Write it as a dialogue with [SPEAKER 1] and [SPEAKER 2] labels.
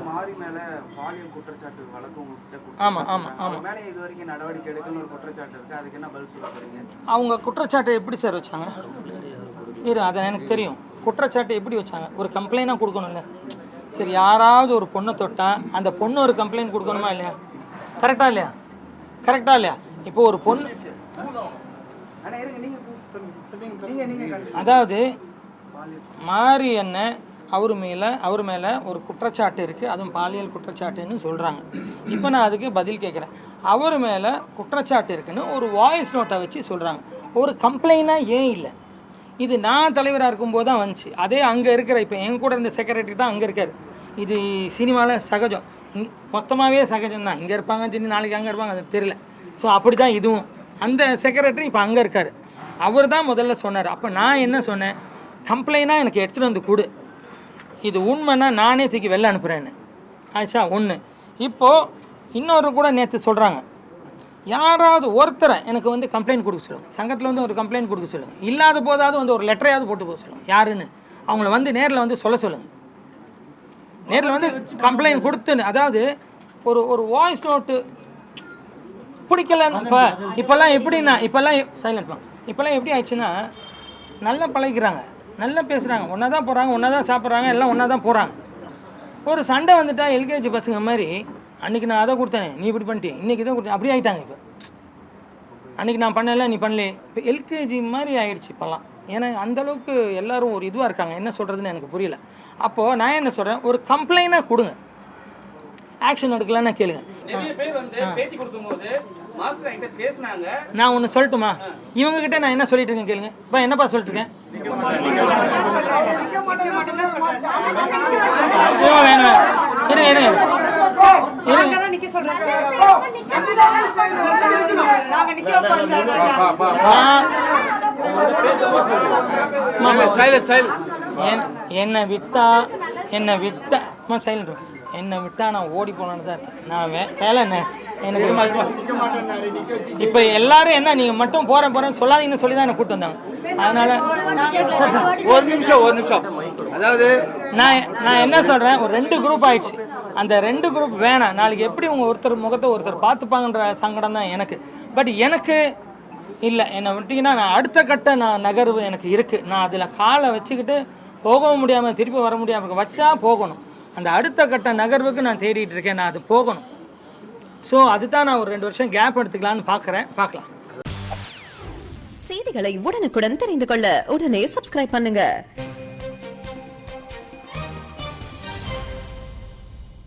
[SPEAKER 1] மாறி மேல பாலியல் குற்றச்சாட்டு வழக்கு மேல இது வரைக்கும் நடவடிக்கை எடுக்கணும்னு ஒரு குற்றச்சாட்டு இருக்கு. அதுக்கு என்ன பதில் சொல்ல போறீங்க?
[SPEAKER 2] அவங்க குற்றச்சாட்டை எப்படி சார் வச்சாங்க? அதை எனக்கு தெரியும். குற்றச்சாட்டு எப்படி வச்சாங்க? ஒரு கம்ப்ளைண்டாக கொடுக்கணும்ல. சரி, யாராவது ஒரு பொண்ணை தொட்டா அந்த பொண்ணு ஒரு கம்ப்ளைண்ட் கொடுக்கணுமா இல்லையா? கரெக்டா இல்லையா? இப்போ ஒரு பொண்ணு, அதாவது மாறி என்ன அவர் மேலே ஒரு குற்றச்சாட்டு இருக்குது, அதுவும் பாலியல் குற்றச்சாட்டுன்னு சொல்கிறாங்க. இப்போ நான் அதுக்கு பதில் கேட்குறேன். அவர் மேலே குற்றச்சாட்டு இருக்குன்னு ஒரு வாய்ஸ் நோட்டை வச்சு சொல்கிறாங்க. ஒரு கம்ப்ளைண்டாக ஏன் இல்லை? இது நான் தலைவராக இருக்கும்போது தான் வந்துச்சு. அதே அங்கே இருக்கிற இப்போ என் கூட இருந்த செக்ரட்டரி தான் அங்கே இருக்கார். இது சினிமாவில் சகஜம், மொத்தமாகவே சகஜம் தான். இங்கே இருப்பாங்க, திடீர்னு நாளைக்கு அங்கே இருப்பாங்க, அது தெரியல. ஸோ அப்படி தான் இதுவும். அந்த செக்ரட்டரி இப்போ அங்கே இருக்கார். அவர் தான் முதல்ல சொன்னார். அப்போ நான் என்ன சொன்னேன்? கம்ப்ளைண்டாக எனக்கு எடுத்துகிட்டு வந்து கொடு, இது உண்மைன்னா நானே தூக்கி வெளில அனுப்புகிறேன்னு. ஆச்சா ஒன்று. இப்போது இன்னொரு கூட நேற்று சொல்கிறாங்க, யாராவது ஒருத்தரை எனக்கு வந்து கம்ப்ளைண்ட் கொடுக்க சொல்லுங்கள், சங்கத்தில் வந்து ஒரு கம்ப்ளைண்ட் கொடுக்க சொல்லுங்கள், இல்லாத போதாவது வந்து ஒரு லெட்டரையாவது போட்டு போக சொல்லுங்கள். யாருன்னு அவங்கள வந்து நேரில் வந்து சொல்ல சொல்லுங்கள். நேரில் வந்து கம்ப்ளைண்ட் கொடுத்துன்னு, அதாவது ஒரு வாய்ஸ் நோட்டு பிடிக்கலன்னு. இப்போல்லாம் எப்படின்னா, இப்போல்லாம் எப்படி ஆயிடுச்சுன்னா, நல்லா பழகிறாங்க, நல்லா பேசுகிறாங்க, ஒன்றா தான் போகிறாங்க, ஒன்றா தான் சாப்பிட்றாங்க, எல்லாம் ஒன்றா தான் போகிறாங்க. ஒரு சண்டை வந்துட்டால் எல்கேஜி பசங்க மாதிரி, அன்றைக்கி நான் அதை கொடுத்தேனே நீ இப்படி பண்ணிட்டேன், இன்றைக்கி இதை கொடுத்தேன், அப்படி ஆகிட்டாங்க. இப்போ அன்றைக்கி நான் பண்ணல நீ பண்ணல, இப்போ எல்கேஜி மாதிரி ஆகிடுச்சு இப்போல்லாம். ஏன்னா அந்தளவுக்கு எல்லோரும் ஒரு இதுவாக இருக்காங்க. என்ன சொல்கிறதுன்னு எனக்கு புரியல. அப்போது நான் என்ன சொல்கிறேன், ஒரு கம்ப்ளைண்டாக கொடுங்க, ஆக்ஷன் எடுக்கலான்னு கேளுங்க. நான் ஒன்று சொல்லட்டுமா? இவங்க கிட்ட நான் என்ன சொல்லிட்டு இருக்கேன் கேளுங்க. இப்போ என்னப்பா சொல்லிட்டு இருக்கேன்? என்னை விட்டா நான் ஓடி போனான்னு தான் இருக்கேன். நான் வேலை என்ன எனக்கு இப்போ எல்லாரும் என்ன நீங்கள் மட்டும் போகிறேன்னு சொல்லாதீங்கன்னு சொல்லி தான் என்னை கூப்பிட்டு வந்தாங்க. அதனால
[SPEAKER 1] ஒரு நிமிஷம் அதாவது
[SPEAKER 2] நான் என்ன சொல்கிறேன், ஒரு 2 குரூப் ஆயிடுச்சு. அந்த 2 குரூப் வேணாம். நாளைக்கு எப்படி உங்கள் ஒருத்தர் முகத்தை ஒருத்தர் பார்த்துப்பாங்கன்ற சங்கடம் தான் எனக்கு. பட் எனக்கு இல்லை, என்னை விட்டிங்கன்னா நான் அடுத்த கட்ட நகர்வு எனக்கு இருக்குது. நான் அதில் காலை வச்சுக்கிட்டு போகவும் முடியாமல் திருப்பி வர முடியாமல் வச்சா போகணும். அந்த அடுத்த கட்ட நகர்வுக்கு நான் தேடிட்டு இருக்கேன். நான் அது போகணும். ஸோ அதுதான் நான் ஒரு 2 வருஷம் கேப் எடுத்துக்கலான்னு பார்க்கலாம்.
[SPEAKER 3] செய்திகளை உடனுக்குடன் தெரிந்து கொள்ள உடனே சப்ஸ்கிரைப் பண்ணுங்க.